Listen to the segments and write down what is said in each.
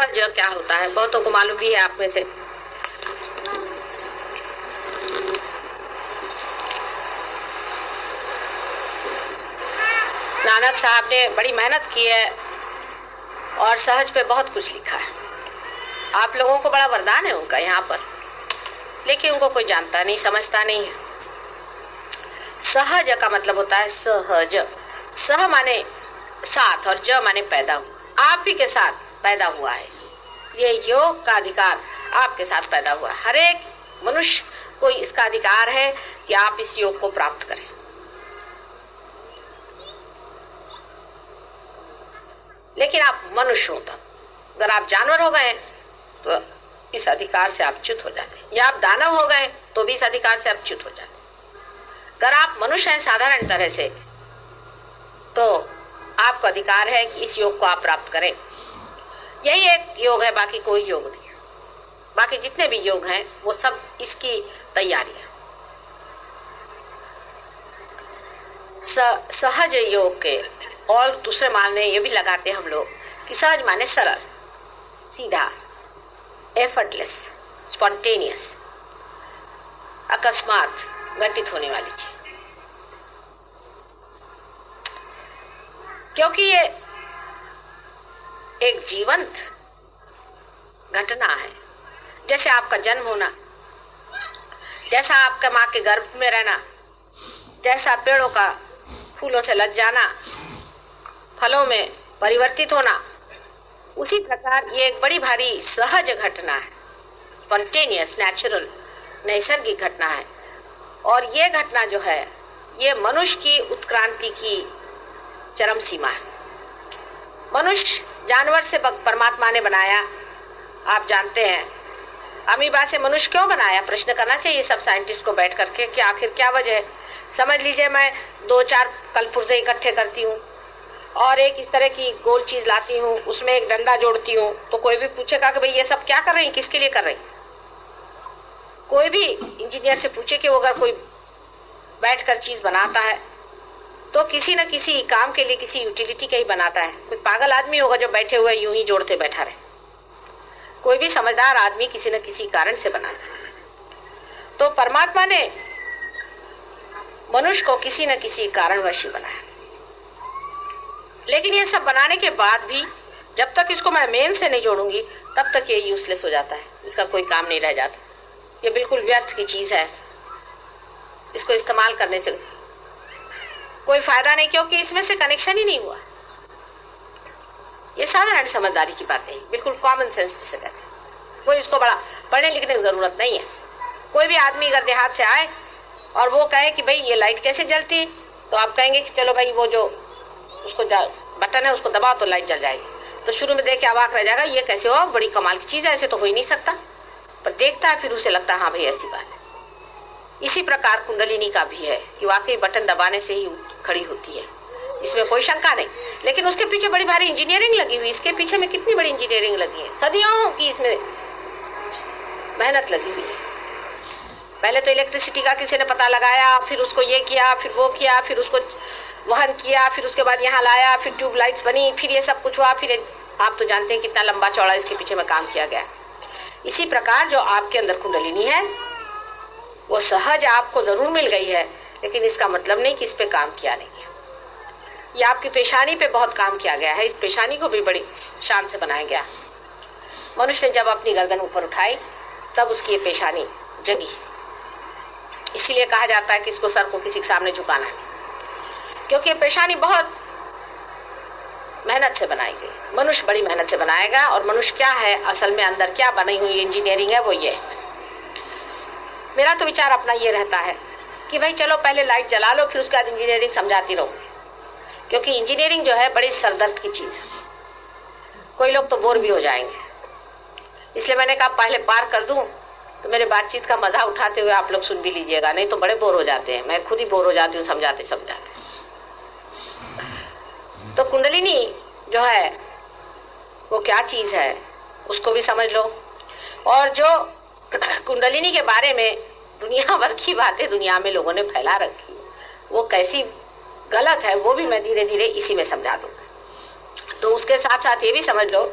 सहज क्या होता है, बहुतों को मालूम भी है आप में से। नानक साहब ने बड़ी मेहनत की है और सहज पे बहुत कुछ लिखा है। आप लोगों को बड़ा वरदान है उनका यहाँ पर, लेकिन उनको कोई जानता नहीं, समझता नहीं है। सहज का मतलब होता है सहज। सह माने साथ और ज माने पैदा हुआ। आप ही के साथ पैदा हुआ है। ये योग का अधिकार आपके साथ पैदा हुआ है। हर एक मनुष्य को इसका अधिकार है कि आप इस योग को प्राप्त करें। लेकिन आप मनुष्य हो तब, अगर आप जानवर हो गए तो इस अधिकार से आप च्युत हो जाते हैं, या आप दानव हो गए तो भी इस अधिकार से आप च्युत हो जाते हैं। अगर आप मनुष्य हैं साधारण तरह से, तो आपको अधिकार है कि इस योग को आप प्राप्त करें। यही एक योग है, बाकी कोई योग नहीं है। बाकी जितने भी योग हैं वो सब इसकी तैयारी है। सहज योग के और दूसरे मानने ये भी लगाते हम लोग कि सहज माने सरल, सीधा, एफर्टलेस, स्पॉन्टेनियस, अकस्मात घटित होने वाली चीज। क्योंकि ये एक जीवंत घटना है। जैसे आपका जन्म होना, जैसा आपका माँ के गर्भ में रहना, जैसा पेड़ों का फूलों से लद जाना, फलों में परिवर्तित होना, उसी प्रकार ये एक बड़ी भारी सहज घटना है। स्पॉन्टेनियस, नेचुरल, नैसर्गिक घटना है। और ये घटना जो है ये मनुष्य की उत्क्रांति की चरम सीमा है। मनुष्य जानवर से परमात्मा ने बनाया। आप जानते हैं अमीबा से मनुष्य क्यों बनाया? प्रश्न करना चाहिए सब साइंटिस्ट को बैठ करके कि आखिर क्या वजह है। समझ लीजिए मैं 2-4 कलपुर्जे इकट्ठे करती हूँ और एक इस तरह की गोल चीज लाती हूँ, उसमें एक डंडा जोड़ती हूँ, तो कोई भी पूछेगा कि भाई ये सब क्या कर रही है, किसके लिए कर रही? कोई भी इंजीनियर से पूछे कि वो अगर कोई बैठकर चीज बनाता है तो किसी न किसी काम के लिए, किसी यूटिलिटी का ही बनाता है। कोई पागल आदमी होगा जो बैठे हुए यूं ही जोड़ते बैठा रहे। कोई भी समझदार आदमी किसी न किसी कारण से बनाता है। तो परमात्मा ने मनुष्य को किसी न किसी कारणवश ही बनाया। लेकिन ये सब बनाने के बाद भी जब तक इसको मैं मेन से नहीं जोड़ूंगी तब तक ये यूजलेस हो जाता है, इसका कोई काम नहीं रह जाता। ये बिल्कुल व्यर्थ की चीज है, इसको इस्तेमाल करने से कोई फायदा नहीं, क्योंकि इसमें से कनेक्शन ही नहीं हुआ। ये साधारण समझदारी की बात है, बिल्कुल कॉमन सेंस जिसे कहते हैं। कोई इसको बड़ा पढ़ने लिखने की जरूरत नहीं है। कोई भी आदमी अगर देहात से आए और वो कहे कि भाई ये लाइट कैसे जलती, तो आप कहेंगे कि चलो भाई वो जो उसको बटन है उसको दबाओ तो लाइट जल जाएगी। तो शुरू में देख के अवाक रह जाएगा, ये कैसे हो, बड़ी कमाल की चीज है, ऐसे तो हो ही नहीं सकता। पर देखता है फिर उसे लगता है हाँ भाई ऐसी बात है। इसी प्रकार कुंडलिनी का भी है कि वाकई बटन दबाने से ही खड़ी होती है, इसमें कोई शंका नहीं। लेकिन उसके पीछे बड़ी भारी इंजीनियरिंग लगी हुई। इसके पीछे में कितनी बड़ी इंजीनियरिंग लगी है, सदियों की इसमें मेहनत लगी हुई है। पहले तो इलेक्ट्रिसिटी का किसी ने पता लगाया, फिर उसको ये किया, फिर वो किया, फिर उसको वहन किया, फिर उसके बाद यहाँ लाया, फिर ट्यूबलाइट्स बनी, फिर ये सब कुछ हुआ। फिर आप तो जानते हैं कितना लंबा चौड़ा इसके पीछे में काम किया गया। इसी प्रकार जो आपके अंदर कुंडलिनी है वो सहज आपको जरूर मिल गई है, लेकिन इसका मतलब नहीं कि इस पे काम किया नहीं है। ये आपकी पेशानी पे बहुत काम किया गया है। इस पेशानी को भी बड़ी शान से बनाया गया। मनुष्य ने जब अपनी गर्दन ऊपर उठाई तब उसकी ये पेशानी जगी। इसीलिए कहा जाता है कि इसको सर को किसी के सामने झुकाना है, क्योंकि ये पेशानी बहुत मेहनत से बनाई गई। मनुष्य बड़ी मेहनत से बनाएगा। और मनुष्य क्या है असल में, अंदर क्या बनी हुई इंजीनियरिंग है वो ये है। मेरा तो विचार अपना ये रहता है कि भाई चलो पहले लाइट जला लो, फिर उसके बाद इंजीनियरिंग समझाती रहो, क्योंकि इंजीनियरिंग जो है बड़ी सरदर्द की चीज है। कोई लोग तो बोर भी हो जाएंगे। इसलिए मैंने कहा पहले पार कर दूं तो मेरे बातचीत का मजा उठाते हुए आप लोग सुन भी लीजिएगा, नहीं तो बड़े बोर हो जाते हैं। मैं खुद ही बोर हो जाती हूँ समझाते समझाते। तो कुंडलिनी जो है वो क्या चीज है उसको भी समझ लो। और जो कुंडलिनी के बारे में दुनिया भर की बातें दुनिया में लोगों ने फैला रखी है, वो कैसी गलत है वो भी मैं धीरे धीरे इसी में समझा दूंगा। तो उसके साथ साथ ये भी समझ लो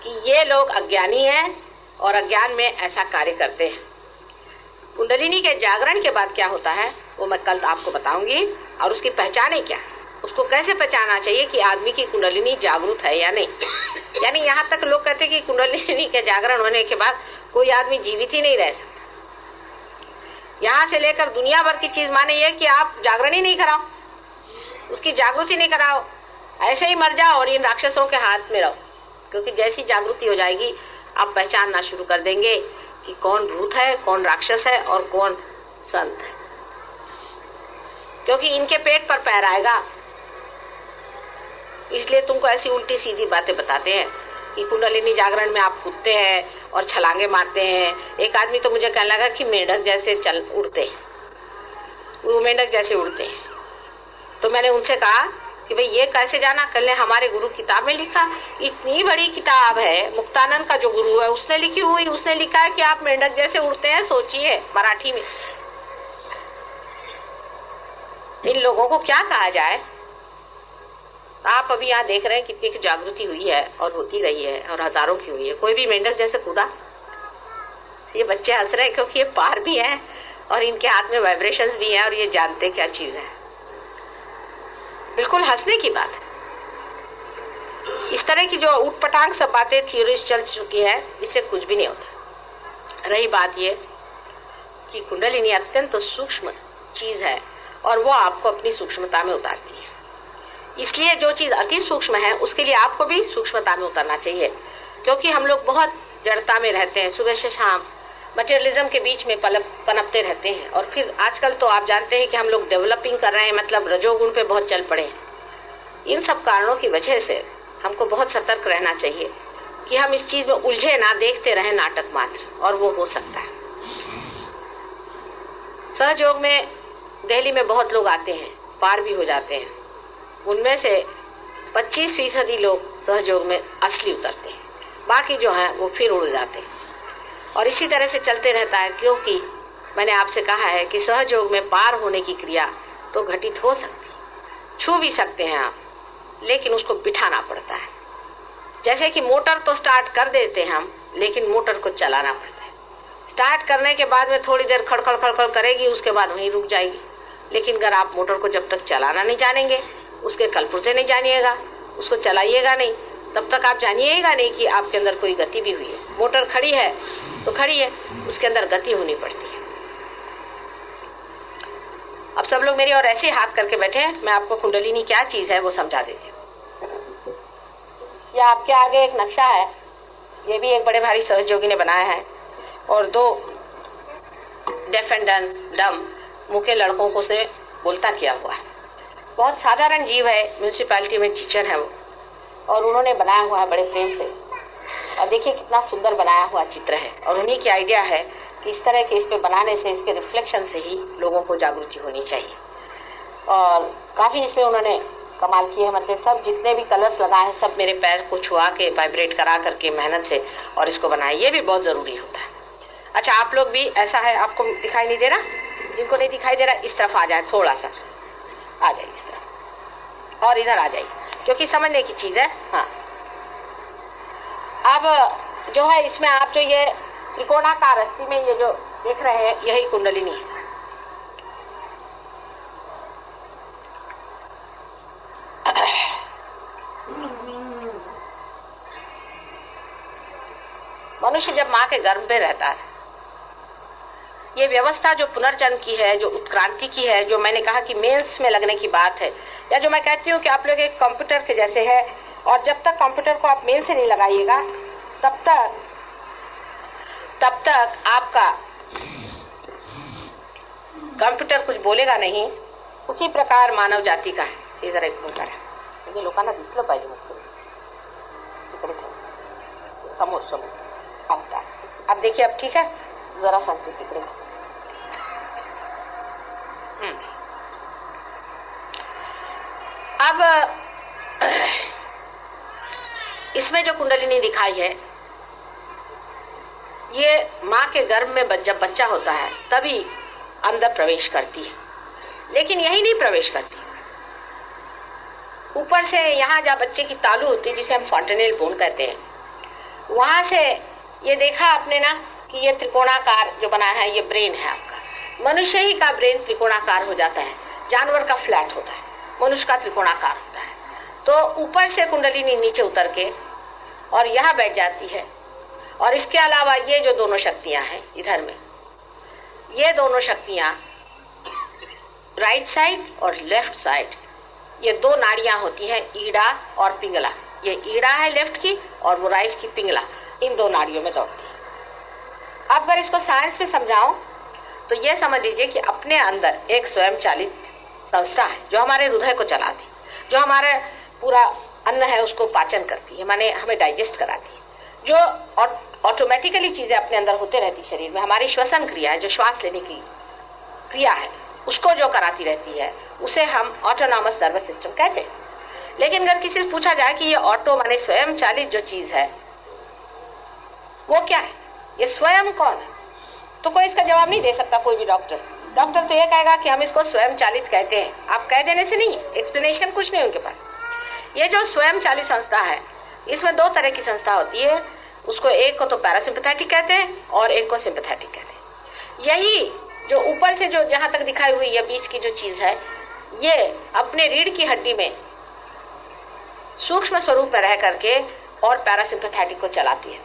कि ये लोग अज्ञानी हैं और अज्ञान में ऐसा कार्य करते हैं। कुंडलिनी के जागरण के बाद क्या होता है वो मैं कल आपको बताऊंगी, और उसकी पहचाने क्या, उसको कैसे पहचानना चाहिए कि आदमी की कुंडलिनी जागरूक है या नहीं। यानी यहाँ तक लोग कहते हैं कि कुंडलिनी के जागरण होने के बाद कोई आदमी जीवित ही नहीं रह सकता। यहाँ से लेकर दुनिया भर की चीज माने ये कि आप जागरण ही नहीं कराओ, उसकी जागृति नहीं कराओ, ऐसे ही मर जाओ और इन राक्षसों के हाथ में रहो। क्योंकि जैसी जागृति हो जाएगी आप पहचानना शुरू कर देंगे कि कौन भूत है, कौन राक्षस है और कौन संत है, क्योंकि इनके पेट पर पैर आएगा। इसलिए तुमको ऐसी उल्टी सीधी बातें बताते हैं कि कुंडलिनी जागरण में आप कूदते हैं और छलांगे मारते हैं। एक आदमी तो मुझे कहने लगा कि मेंढक जैसे चल उड़ते हैं, वो मेंढक जैसे उड़ते हैं। तो मैंने उनसे कहा कि भाई ये कैसे जाना, कल हमारे गुरु किताब में लिखा, इतनी बड़ी किताब है, मुक्तानंद का जो गुरु है उसने लिखी हुई, उसने लिखा है कि आप मेंढक जैसे उड़ते हैं। सोचिए मराठी में इन लोगों को क्या कहा जाए। आप अभी यहाँ देख रहे हैं कितनी की जागृति हुई है और होती रही है और हजारों की हुई है। कोई भी मेंढक जैसे कूदा? ये बच्चे हंस रहे हैं क्योंकि ये पार भी है और इनके हाथ में वाइब्रेशंस भी है और ये जानते क्या चीज है। बिल्कुल हंसने की बात है। इस तरह की जो उटपटांग सब बातें थ्योरीज चल चुकी है, इससे कुछ भी नहीं होता। रही बात ये कि कुंडलिनी अत्यंत सूक्ष्म चीज है और वो आपको अपनी सूक्ष्मता में उतारती है। इसलिए जो चीज अति सूक्ष्म है उसके लिए आपको भी सूक्ष्मता में उतरना चाहिए, क्योंकि हम लोग बहुत जड़ता में रहते हैं, सुबह से शाम मटेरियलिज्म के बीच में पनपते रहते हैं। और फिर आजकल तो आप जानते हैं कि हम लोग डेवलपिंग कर रहे हैं, मतलब रजोगुण पे बहुत चल पड़े हैं। इन सब कारणों की वजह से हमको बहुत सतर्क रहना चाहिए कि हम इस चीज में उलझे ना, देखते रहे नाटक मात्र, और वो हो सकता है। सहयोग में दिल्ली में बहुत लोग आते हैं, पार भी हो जाते हैं। उनमें से 25% लोग सहयोग में असली उतरते हैं, बाकी जो हैं वो फिर उड़ जाते हैं। और इसी तरह से चलते रहता है, क्योंकि मैंने आपसे कहा है कि सहयोग में पार होने की क्रिया तो घटित हो सकती है, छू भी सकते हैं आप, लेकिन उसको बिठाना पड़ता है। जैसे कि मोटर तो स्टार्ट कर देते हैं हम, लेकिन मोटर को चलाना पड़ता है। स्टार्ट करने के बाद में थोड़ी देर खड़खड़ खड़खड़ करेगी, उसके बाद वहीं रुक जाएगी। लेकिन अगर आप मोटर को जब तक चलाना नहीं जानेंगे, उसके कलपुर्जे नहीं जानिएगा, उसको चलाइएगा नहीं, तब तक आप जानिएगा नहीं कि आपके अंदर कोई गति भी हुई है। मोटर खड़ी है तो खड़ी है, उसके अंदर गति होनी पड़ती है। अब सब लोग मेरी और ऐसे हाथ करके बैठे हैं, मैं आपको कुंडलिनी क्या चीज है वो समझा देती हूँ। यह आपके आगे एक नक्शा है, ये भी एक बड़े भारी सहयोगी ने बनाया है, और 2 डेफ एंड डम मुंह के लड़कों को से बोलता किया हुआ है। बहुत साधारण जीव है, म्यूनिसिपैलिटी में टीचर है वो, और उन्होंने बनाया हुआ है बड़े प्रेम से। और देखिए कितना सुंदर बनाया हुआ चित्र है, और उन्हीं की आइडिया है कि इस तरह के इस पे बनाने से, इसके रिफ्लेक्शन से ही लोगों को जागृति होनी चाहिए। और काफी इसमें उन्होंने कमाल की है, मतलब सब जितने भी कलर्स लगाए हैं सब मेरे पैर को छुआ के वाइब्रेट करा करके मेहनत से और इसको बनाए, ये भी बहुत जरूरी होता है। अच्छा, आप लोग भी ऐसा है, आपको दिखाई नहीं दे रहा? जिनको नहीं दिखाई दे रहा इस तरफ आ जाए, थोड़ा सा आ जाए इस तरफ, और इधर आ जाइए, क्योंकि समझने की चीज है। हाँ, अब जो है इसमें आप जो ये त्रिकोणाकार रस्सी में ये जो देख रहे हैं, यही कुंडलिनी है। मनुष्य जब माँ के गर्भ में रहता है, ये व्यवस्था जो पुनर्जन्म की है, जो उत्क्रांति की है, जो मैंने कहा कि मेंस में लगने की बात है, या जो मैं कहती हूँ कि आप लोग एक कंप्यूटर के जैसे है, और जब तक कंप्यूटर को आप मेन से नहीं लगाइएगा तब तक आपका कंप्यूटर कुछ बोलेगा नहीं। उसी प्रकार मानव जाति का है। हे जरा इकडून काढा, म्हणजे लोकांना दिसलं पाहिजे मस्त इकडे समोर समोर आता। अब देखिए, अब ठीक है, जरा सांगते तिकडे। अब इसमें जो कुंडलिनी दिखाई है, ये माँ के गर्भ में जब बच्चा होता है तभी अंदर प्रवेश करती है, लेकिन यही नहीं प्रवेश करती, ऊपर से यहाँ जहाँ बच्चे की तालू होती है, जिसे हम फॉन्टेनेल बोन कहते हैं, वहां से ये देखा आपने ना कि ये त्रिकोणाकार जो बना है ये ब्रेन है आपका। मनुष्य ही का ब्रेन त्रिकोणाकार हो जाता है, जानवर का फ्लैट होता है, मनुष्य का त्रिकोणाकार होता है। तो ऊपर से कुंडलिनी नीचे उतर के और यहाँ बैठ जाती है। और इसके अलावा ये जो दोनों शक्तियां हैं इधर में, ये दोनों शक्तियां राइट साइड और लेफ्ट साइड, ये दो नाड़ियां होती हैं, ईड़ा और पिंगला। ये ईड़ा है लेफ्ट की और वो राइट की पिंगला, इन दो नाड़ियों में दौड़ती है। अब अगर इसको साइंस में समझाऊं तो ये समझ लीजिए कि अपने अंदर एक स्वयं चालित संस्था है जो हमारे हृदय को चलाती, जो हमारे पूरा अन्न है उसको पाचन करती है, माने हमें डाइजेस्ट कराती है, जो ऑटोमेटिकली चीजें अपने अंदर होते रहती शरीर में। हमारी श्वसन क्रिया है, जो श्वास लेने की क्रिया है, उसको जो कराती रहती है उसे हम ऑटोनॉमस नर्वस सिस्टम कहते हैं। लेकिन अगर किसी से पूछा जाए कि ये ऑटो माने स्वयं चालित जो चीज है वो क्या है, ये स्वयं कौन है, तो कोई इसका जवाब नहीं दे सकता। कोई भी डॉक्टर तो ये कहेगा कि हम इसको स्वयं चालित कहते हैं। आप कह देने से नहीं, एक्सप्लेनेशन कुछ नहीं उनके पास। ये जो स्वयं चालित संस्था है, इसमें दो तरह की संस्था होती है, उसको एक को तो पैरासिम्पैथेटिक कहते हैं और एक को सिंपैथेटिक कहते हैं। यही जो ऊपर से जो जहां तक दिखाई हुई है बीच की जो चीज है, ये अपने रीढ़ की हड्डी में सूक्ष्म स्वरूप में रह करके और पैरासिम्पैथेटिक को चलाती है।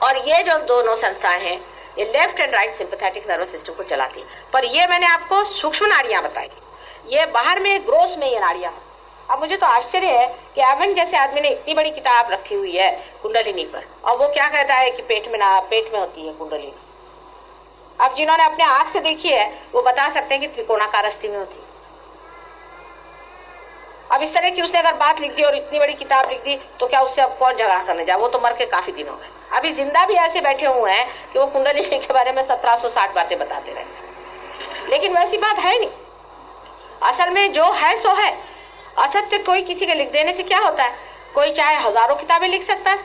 और ये जो दोनों संस्थाएं हैं ये left and right sympathetic nervous system को चलाती है। पर ये मैंने आपको सूक्ष्म नाड़ियां बताई, ये बाहर में ग्रोस में ये नाड़ियां। अब मुझे तो आश्चर्य है कि एवन जैसे आदमी ने इतनी बड़ी किताब रखी हुई है कुंडलिनी पर, और वो क्या कहता है कि पेट में होती है कुंडलिनी। अब जिन्होंने अपने आंख से देखी है वो बता सकते हैं कि त्रिकोणाकार अस्थि में होती है। अब इस तरह की उसने अगर बात लिख दी और इतनी बड़ी किताब लिख दी तो क्या उससे अब कौन झगड़ा करने जाए, वो तो मर के काफी दिन हो गए। अभी जिंदा भी ऐसे बैठे हुए हैं कि वो कुंडलिनी के बारे में 1760 बातें बताते रहते, लेकिन वैसी बात है नहीं। असल में जो है सो है, असत्य कोई किसी के लिख देने से क्या होता है, कोई चाहे हजारों किताबें लिख सकता है,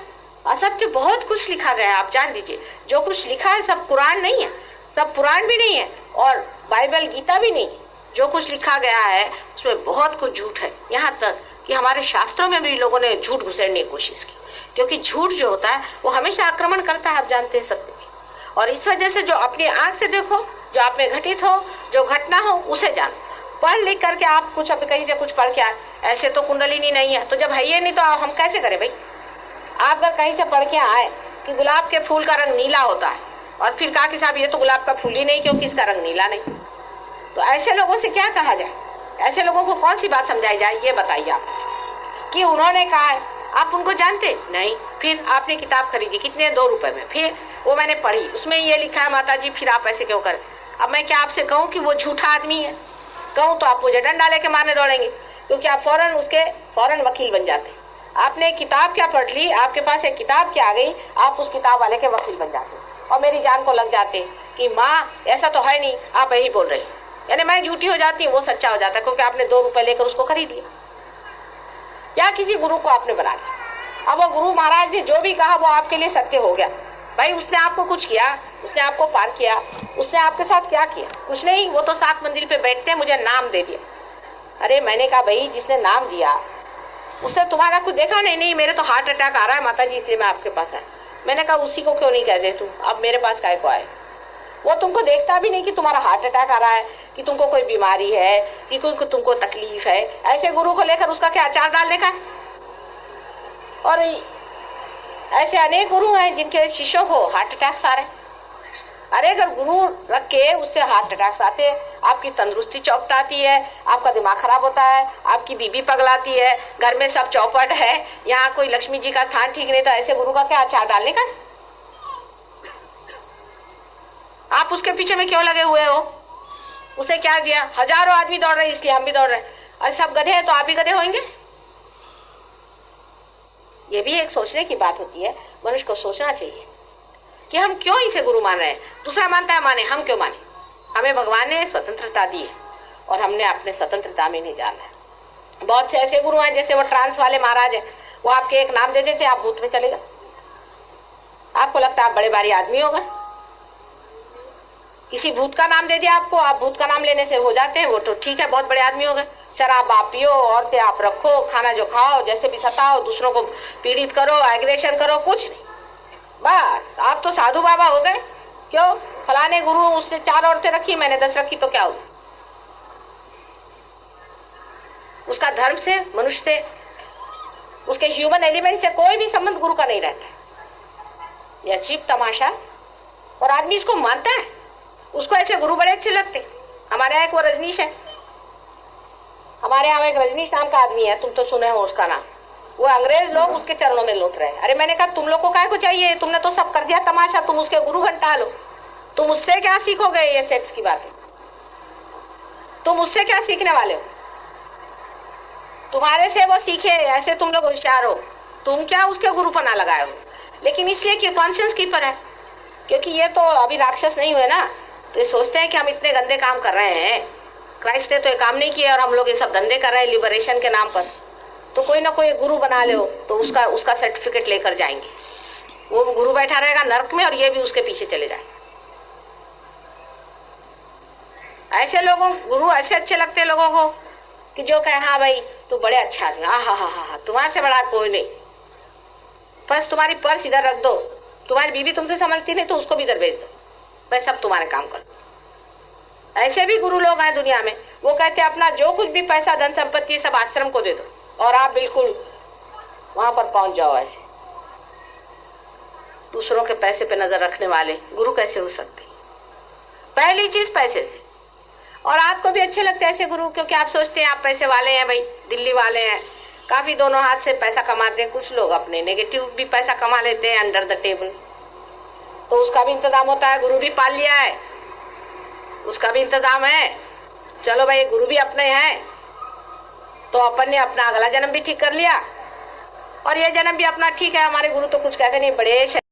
असत्य बहुत कुछ लिखा गया है। आप जान लीजिए जो कुछ लिखा है सब कुरान नहीं है, सब पुराण भी नहीं है और बाइबल गीता भी नहीं है। जो कुछ लिखा गया है उसमें बहुत कुछ झूठ है, यहाँ तक कि हमारे शास्त्रों में भी लोगों ने झूठ घुसेड़ने की कोशिश की, क्योंकि झूठ जो होता है वो हमेशा आक्रमण करता है, आप जानते हैं सत्य की। और इस वजह से जो अपनी आंख से देखो, जो आप में घटित हो, जो घटना हो उसे जानो। पढ़ लिख करके आप कुछ अब कहीं से कुछ पढ़ के आए, ऐसे तो कुंडलिनी नहीं है, तो जब है ये नहीं तो हम कैसे करें भाई। आप अगर कहीं से पढ़ के आए कि गुलाब के फूल का रंग नीला होता है और फिर कहा कि साहब ये तो गुलाब का फूल ही नहीं क्योंकि इसका रंग नीला नहीं, तो ऐसे लोगों से क्या कहा जाए, ऐसे लोगों को कौन सी बात समझाई जाए, ये बताइए आप। कि उन्होंने कहा है, आप उनको जानते नहीं, फिर आपने किताब खरीदी कितने, 2 रुपए में, फिर वो मैंने पढ़ी, उसमें ये लिखा है माता जी, फिर आप ऐसे क्यों करें। अब मैं क्या आपसे कहूँ कि वो झूठा आदमी है, कहूँ तो आप मुझे डंडा लेके मारने दौड़ेंगे, क्योंकि आप फौरन वकील बन जाते। आपने किताब क्या पढ़ ली, आपके पास एक किताब क्या आ गई, आप उस किताब वाले के वकील बन जाते और मेरी जान को लग जाते कि माँ ऐसा तो है नहीं, आप यही बोल रहे, यानी मैं झूठी हो जाती हूँ, वो सच्चा हो जाता है, क्योंकि आपने 2 रुपए लेकर उसको खरीद लिया या किसी गुरु को आपने बना लिया। अब वो गुरु महाराज ने जो भी कहा वो आपके लिए सत्य हो गया। भाई उसने आपको कुछ किया, उसने आपको पार किया, उसने आपके साथ क्या किया, कुछ नहीं, वो तो 7 मंजिल पे बैठते हैं, मुझे नाम दे दिया। अरे मैंने कहा भाई जिसने नाम दिया उसने तुम्हारा कुछ देखा नहीं, नहीं मेरे तो हार्ट अटैक आ रहा है माता जी इसलिए मैं आपके पास आया। मैंने कहा उसी को क्यों नहीं कह दे तुम, अब मेरे पास काय को आए। वो तुमको देखता भी नहीं कि तुम्हारा हार्ट अटैक आ रहा है, कि तुमको कोई बीमारी है, कि कोई तुमको तकलीफ है। ऐसे गुरु को लेकर उसका क्या अचार डालने का है। और ऐसे अनेक गुरु हैं जिनके शिष्यों को हार्ट अटैक्स आ रहे हैं। अरे अगर गुरु रख के उससे हार्ट अटैक्स आते हैं, आपकी तंदुरुस्ती चौपटाती है, आपका दिमाग खराब होता है, आपकी बीबी पगलाती है, घर में सब चौपट है, यहाँ कोई लक्ष्मी जी का स्थान ठीक नहीं, तो ऐसे गुरु का क्या अचार डालने का। आप उसके पीछे में क्यों लगे हुए हो, उसे क्या दिया। हजारों आदमी दौड़ रहे इसलिए हम भी दौड़ रहे हैं, और सब गधे हैं तो आप भी गधे होंगे। ये भी एक सोचने की बात होती है, मनुष्य को सोचना चाहिए कि हम क्यों इसे गुरु मान रहे हैं। दूसरा मानता है माने, हम क्यों माने। हमें भगवान ने स्वतंत्रता दी है और हमने अपने स्वतंत्रता में नहीं जाना है। बहुत से ऐसे गुरु हैं जैसे वो ट्रांस वाले महाराज है, वो आपके एक नाम दे देते आप भूत में चले गए, आपको लगता है आप बड़े भारी आदमी हो गए। किसी भूत का नाम दे दिया आपको, आप भूत का नाम लेने से हो जाते हैं, वो तो ठीक है बहुत बड़े आदमी हो गए। शराब आप पियो, औरतें आप रखो, खाना जो खाओ, जैसे भी सताओ, दूसरों को पीड़ित करो, एग्रेशन करो, कुछ नहीं, बस आप तो साधु बाबा हो गए। क्यों? फलाने गुरु उसने 4 औरतें रखी, मैंने 10 रखी तो क्या हुआ? उसका धर्म से, मनुष्य से, उसके ह्यूमन एलिमेंट से कोई भी संबंध गुरु का नहीं रहता है। यह अजीब तमाशा, और आदमी इसको मानता है। उसको ऐसे गुरु बड़े अच्छे लगते। हमारे यहाँ एक वो रजनीश है, हमारे यहाँ एक रजनीश नाम का आदमी है, तुम तो सुने हो उसका नाम। वो अंग्रेज लोग उसके चरणों में लौट रहे हैं। अरे मैंने कहा तुम लोग को काय को चाहिए, तुमने तो सब कर दिया तमाशा, तुम उसके गुरु घंटा लो। तुम उससे क्या सीखोगे? ये सेक्स की बात है, तुम उससे क्या सीखने वाले हो? तुम्हारे से वो सीखे, ऐसे तुम लोग होशियार हो, तुम क्या उसके गुरु पना लगाए हो? लेकिन इसलिए कि कॉन्शियस कीपर है, क्योंकि ये तो अभी राक्षस नहीं हुए ना, तो ये सोचते हैं कि हम इतने गंदे काम कर रहे हैं, क्राइस्ट ने तो ये काम नहीं किया और हम लोग ये सब धंधे कर रहे हैं लिबरेशन के नाम पर, तो कोई ना कोई गुरु बना लो तो उसका सर्टिफिकेट लेकर जाएंगे। वो गुरु बैठा रहेगा नर्क में और ये भी उसके पीछे चले जाएंगे। ऐसे लोगों गुरु ऐसे अच्छे लगते हैं लोगों को कि जो कहे हाँ भाई तू बड़े अच्छा आदमी, हा तुम्हारे से बड़ा कोई नहीं, बस तुम्हारी पर्स इधर रख दो, तुम्हारी बीवी तुमसे समझती नहीं तो उसको भी इधर भेज दो, मैं सब तुम्हारे काम कर दो। ऐसे भी गुरु लोग हैं दुनिया में। वो कहते हैं अपना जो कुछ भी पैसा धन संपत्ति सब आश्रम को दे दो और आप बिल्कुल वहां पर पहुंच जाओ। ऐसे दूसरों के पैसे पे नजर रखने वाले गुरु कैसे हो सकते? पहली चीज पैसे से। और आपको भी अच्छे लगते हैं ऐसे गुरु, क्योंकि आप सोचते हैं आप पैसे वाले हैं, भाई दिल्ली वाले हैं, काफी दोनों हाथ से पैसा कमाते हैं। कुछ लोग अपने नेगेटिव भी पैसा कमा लेते हैं अंडर द टेबल, तो उसका भी इंतजाम होता है। गुरु भी पाल लिया है, उसका भी इंतजाम है। चलो भाई गुरु भी अपने हैं तो अपन ने अपना अगला जन्म भी ठीक कर लिया और ये जन्म भी अपना ठीक है। हमारे गुरु तो कुछ कहते नहीं, बड़े